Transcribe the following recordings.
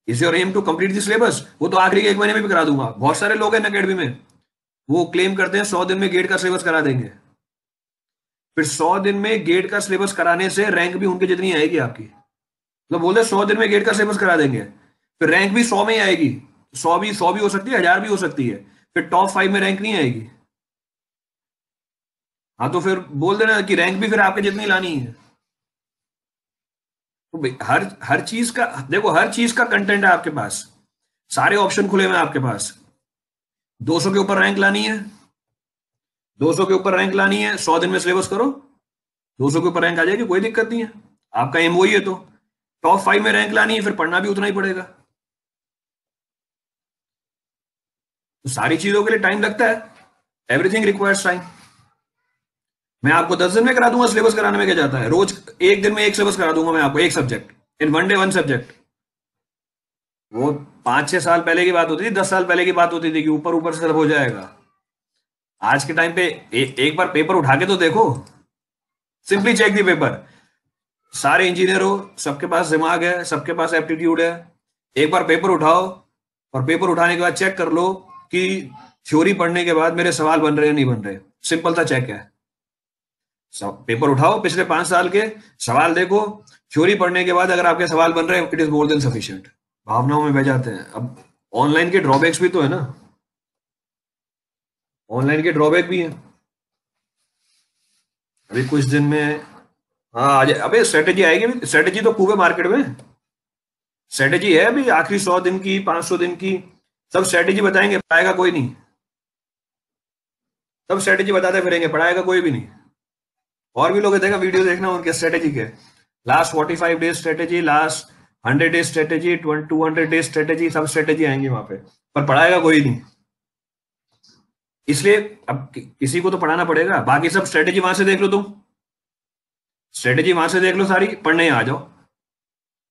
Is your aim to complete the syllabus? वो तो आखिरी के 1 महीने में भी करा दूंगा। बहुत सारे लोग हैं अकेडमी में, वो क्लेम करते हैं 100 दिन में गेट का सिलेबस करा देंगे। फिर 100 दिन में गेट का सिलेबस कराने से रैंक भी उनके जितनी आएगी आपकी। मतलब बोलते 100 दिन में गेट का सिलेबस करा देंगे, फिर रैंक भी 100 में ही आएगी। 100 भी हो सकती है, 1000 भी हो सकती है, फिर टॉप 5 में रैंक नहीं आएगी। हाँ तो फिर बोल देना कि रैंक भी फिर आपके जितनी लानी है। तो हर हर चीज का देखो, हर चीज का कंटेंट है आपके पास, सारे ऑप्शन खुले हुए हैं आपके पास। 200 के ऊपर रैंक लानी है, 200 के ऊपर रैंक लानी है, 100 दिन में सिलेबस करो, 200 के ऊपर रैंक आ जाएगी, कोई दिक्कत नहीं है। आपका एम वही है। तो टॉप 5 में रैंक लानी है, फिर पढ़ना भी उतना ही पड़ेगा। तो सारी चीजों के लिए टाइम लगता है, एवरीथिंग रिक्वायर्स टाइम। मैं आपको 10 दिन में करा दूंगा सिलेबस, कराने में क्या जाता है? रोज 1 दिन में एक सिलेबस करा दूंगा मैं आपको, एक सब्जेक्ट, इन 1 डे 1 सब्जेक्ट। वो 5-6 साल पहले की बात होती थी, 10 साल पहले की बात होती थी कि ऊपर ऊपर से सब हो जाएगा। आज के टाइम पे एक बार पेपर उठा के तो देखो, सिंपली चेक दी पेपर। सारे इंजीनियर हो, सबके पास दिमाग है, सबके पास एप्टीट्यूड है। एक बार पेपर उठाओ, और पेपर उठाने के बाद चेक कर लो कि थ्योरी पढ़ने के बाद मेरे सवाल बन रहे हैं नहीं बन रहे। सिंपल सा चेक है। पेपर उठाओ, पिछले 5 साल के सवाल देखो, थ्योरी पढ़ने के बाद अगर आपके सवाल बन रहे हैं, it is more than sufficient. भावनाओं में बह जाते हैं। अब ऑनलाइन के ड्रॉबैक्स भी तो है ना, ऑनलाइन के ड्रॉबैक भी है। अभी कुछ दिन में, हाँ आज अबे स्ट्रेटेजी आएगी, स्ट्रेटेजी तो खूब है मार्केट में। स्ट्रेटेजी है अभी, आखिरी 100 दिन की, 500 दिन की, सब स्ट्रेटेजी बताएंगे, पढ़ाएगा कोई नहीं। सब स्ट्रेटेजी बताते फिरेंगे, पढ़ाएगा कोई भी नहीं। और भी लोग देखा, वीडियो देखना उनके स्ट्रेटेजी के, last 45 days strategy, last 100 days strategy, 200 days strategy, सब स्ट्रेटेजी आएंगी वहां पे, पर पढ़ाएगा कोई नहीं। इसलिए अब किसी को तो पढ़ाना पड़ेगा। बाकी सब स्ट्रेटेजी वहां से देख लो, तुम स्ट्रेटेजी वहां से देख लो सारी, पढ़ने आ जाओ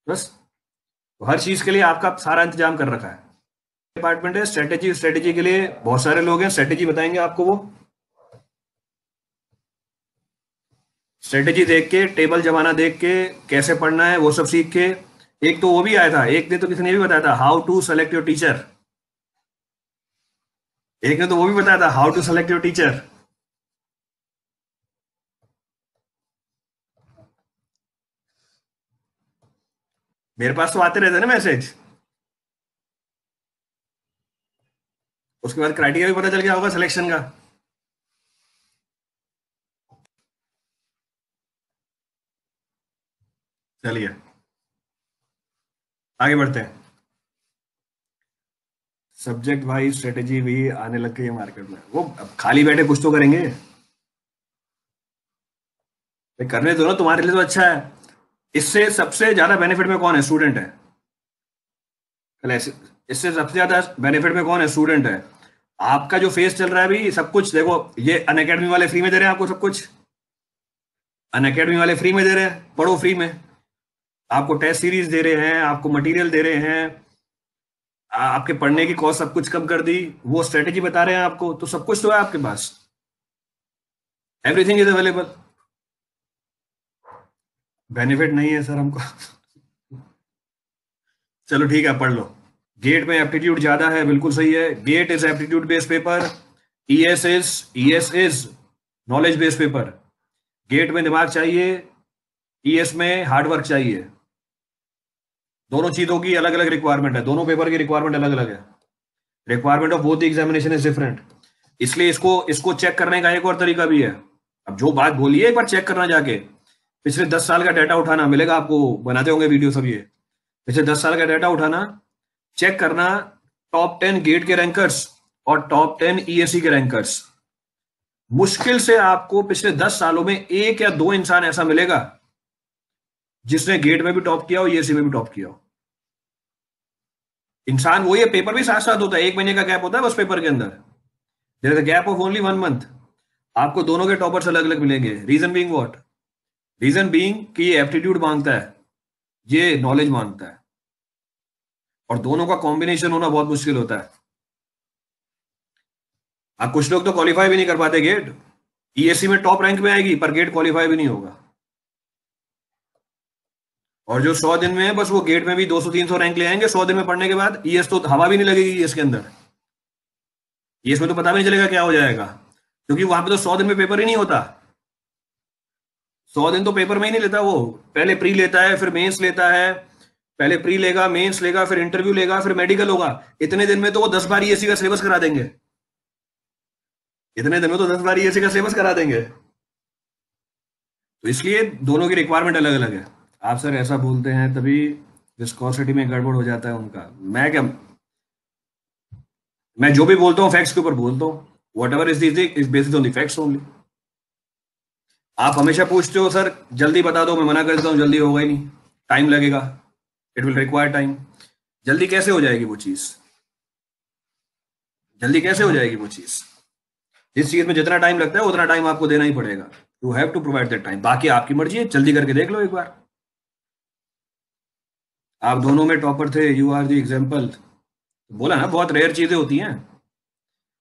बस। तो हर चीज के लिए आपका सारा इंतजाम कर रखा है। डिपार्टमेंट है स्ट्रेटेजी, स्ट्रेटेजी के लिए बहुत सारे लोग हैं, स्ट्रेटेजी बताएंगे आपको। वो स्ट्रेटेजी देख के, टेबल जमाना देख के, कैसे पढ़ना है वो सब सीख के। एक तो वो भी आया था, एक ने तो किसी ने भी बताया था, how to select your teacher. एक ने तो वो भी बताया था, how to select your teacher. मेरे पास तो आते रहते हैं ना मैसेज। उसके बाद क्राइटेरिया भी पता चल गया होगा सिलेक्शन का। चलिए आगे बढ़ते हैं। सब्जेक्ट वाइज स्ट्रेटेजी भी आने लग गई है मार्केट में। वो अब खाली बैठे कुछ तो करेंगे भाई, करने दो ना, तुम्हारे लिए तो अच्छा है। इससे सबसे ज्यादा बेनिफिट में कौन है? स्टूडेंट है। चल इससे सबसे ज्यादा बेनिफिट में कौन है? स्टूडेंट है। आपका जो फेस चल रहा है अभी, सब कुछ देखो, ये अनअकैडमी वाले फ्री में दे रहे हैं आपको सब कुछ। अनअकैडमी वाले फ्री में दे रहे हैं, पढ़ो फ्री में। आपको टेस्ट सीरीज दे रहे हैं, आपको मटेरियल दे रहे हैं, आपके पढ़ने की कॉस्ट सब कुछ कम कर दी, वो स्ट्रेटेजी बता रहे हैं आपको, तो सब कुछ तो है आपके पास। Everything is available. बेनिफिट नहीं है सर हमको। चलो ठीक है, पढ़ लो। गेट में एप्टीट्यूड ज्यादा है, बिल्कुल सही है। GATE is aptitude based paper, ES is knowledge based paper. GATE में दिमाग चाहिए, ईएस में हार्डवर्क चाहिए। दोनों चीजों की अलग अलग रिक्वायरमेंट है, दोनों पेपर की रिक्वायरमेंट अलग अलग है। Requirement of both examination is different. इसलिए इसको इसको चेक करने का एक और तरीका भी है। अब जो बात बोली है, एक बार चेक करना जाके, पिछले 10 साल का डाटा उठाना, मिलेगा आपको, बनाते होंगे वीडियो सब ये। पिछले 10 साल का डाटा उठाना, चेक करना, टॉप 10 गेट के रैंकर्स और टॉप 10 ईएससी के रैंकर्स। मुश्किल से आपको पिछले 10 सालों में एक या दो इंसान ऐसा मिलेगा जिसने गेट में भी टॉप किया हो, ईएससी में भी टॉप किया हो। इंसान वही है, पेपर भी साथ साथ होता है, 1 महीने का गैप होता है बस पेपर के अंदर। There is a gap of only 1 month. आपको दोनों के टॉपर्स अलग अलग मिलेंगे। Reason being what? Reason being कि ये एप्टीट्यूड मांगता है, ये नॉलेज मांगता है, और दोनों का कॉम्बिनेशन होना बहुत मुश्किल होता है। अब कुछ लोग तो क्वालिफाई भी नहीं कर पाते गेट। ईएससी में टॉप रैंक में आएगी, पर गेट क्वालिफाई भी नहीं होगा। और जो 100 दिन में है, बस वो गेट में भी 200-300 रैंक ले आएंगे 100 दिन में पढ़ने के बाद। ईएस तो हवा भी नहीं लगेगी ईएस के अंदर। ईएस में तो पता भी नहीं चलेगा क्या हो जाएगा, क्योंकि वहां पे तो 100 दिन में पेपर ही नहीं होता। 100 दिन तो पेपर में ही नहीं लेता वो। पहले प्री लेता है, फिर मेंस लेता है। पहले प्री लेगा, मेंस लेगा, फिर इंटरव्यू लेगा, फिर मेडिकल होगा। इतने दिन में तो वो 10 बार ईएससी का सिलेबस करा देंगे। इतने दिन में तो 10 बार ईएससी का सिलेबस करा देंगे। तो इसलिए दोनों की रिक्वायरमेंट अलग अलग है। आप सर ऐसा बोलते हैं तभी विस्कोसिटी में गड़बड़ हो जाता है उनका। मैं क्या, मैं जो भी बोलता हूँ फैक्ट्स के ऊपर बोलता हूँ। What ever is based on the facts only. आप हमेशा पूछते हो सर जल्दी बता दो, मैं मना कर देता हूँ जल्दी होगा ही नहीं, टाइम लगेगा, इट विल रिक्वायर टाइम। जल्दी कैसे हो जाएगी वो चीज? जल्दी कैसे हो जाएगी वो चीज? जिस चीज में जितना टाइम लगता है उतना टाइम आपको देना ही पड़ेगा। You have to provide that time. बाकी आपकी मर्जी है, जल्दी करके देख लो एक बार। आप दोनों में टॉपर थे, यू आर दी एग्जाम्पल। बोला ना, बहुत रेयर चीजें होती हैं।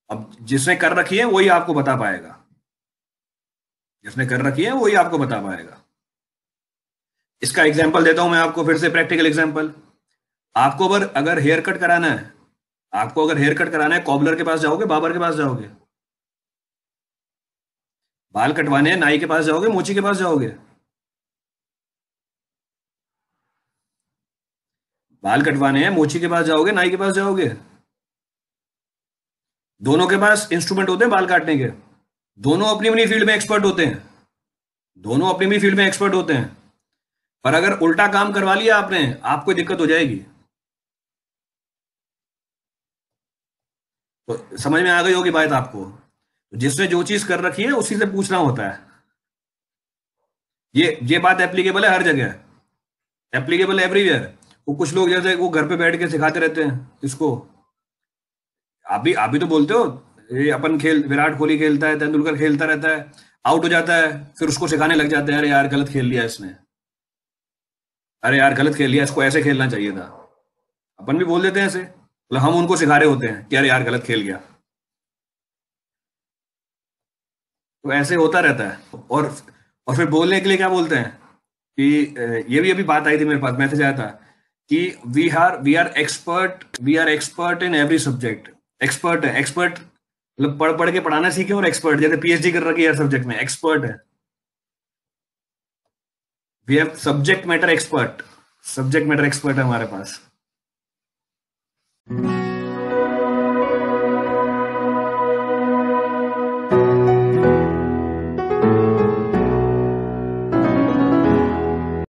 अब जिसने कर रखी है वही आपको बता पाएगा। जिसने कर रखी है वही आपको बता पाएगा। इसका एग्जाम्पल देता हूं मैं आपको फिर से, प्रैक्टिकल एग्जाम्पल। आपको अगर हेयर कट कराना है, आपको अगर हेयर कट कराना है, कॉबलर के पास जाओगे, बाबर के पास जाओगे? बाल कटवाने हैं, नाई के पास जाओगे, मोची के पास जाओगे? बाल कटवाने हैं, मोची के पास जाओगे, नाई के पास जाओगे? दोनों के पास इंस्ट्रूमेंट होते हैं बाल काटने के। दोनों अपनी अपनी फील्ड में एक्सपर्ट होते हैं। दोनों अपनी अपनी फील्ड में एक्सपर्ट होते हैं। पर अगर उल्टा काम करवा लिया आपने, आपको दिक्कत हो जाएगी। तो समझ में आ गई होगी बात आपको। तो जिसने जो चीज कर रखी है उसी से पूछना होता है। ये बात एप्लीकेबल है हर जगह, एप्लीकेबल एवरीवेयर। वो कुछ लोग जैसे वो घर पे बैठ के सिखाते रहते हैं इसको। आप भी तो बोलते हो, ये अपन खेल, विराट कोहली खेलता है, तेंदुलकर खेलता रहता है, आउट हो जाता है, फिर उसको सिखाने लग जाते हैं, अरे यार गलत खेल लिया इसने, अरे यार गलत खेल लिया, इसको ऐसे खेलना चाहिए था। अपन भी बोल देते हैं ऐसे, मतलब हम उनको सिखा रहे होते हैं कि अरे यार गलत खेल गया। तो ऐसे होता रहता है। और फिर बोलने के लिए क्या बोलते हैं कि ये भी अभी बात आई थी मेरे पास, मैसेज आया था कि we are expert in every subject. Expert है, एक्सपर्ट मतलब पढ़ पढ़ के पढ़ाना सीखे, और एक्सपर्ट जैसे पीएचडी कर रखी है हर सब्जेक्ट में, एक्सपर्ट है। We have subject matter expert. Subject matter expert है हमारे पास।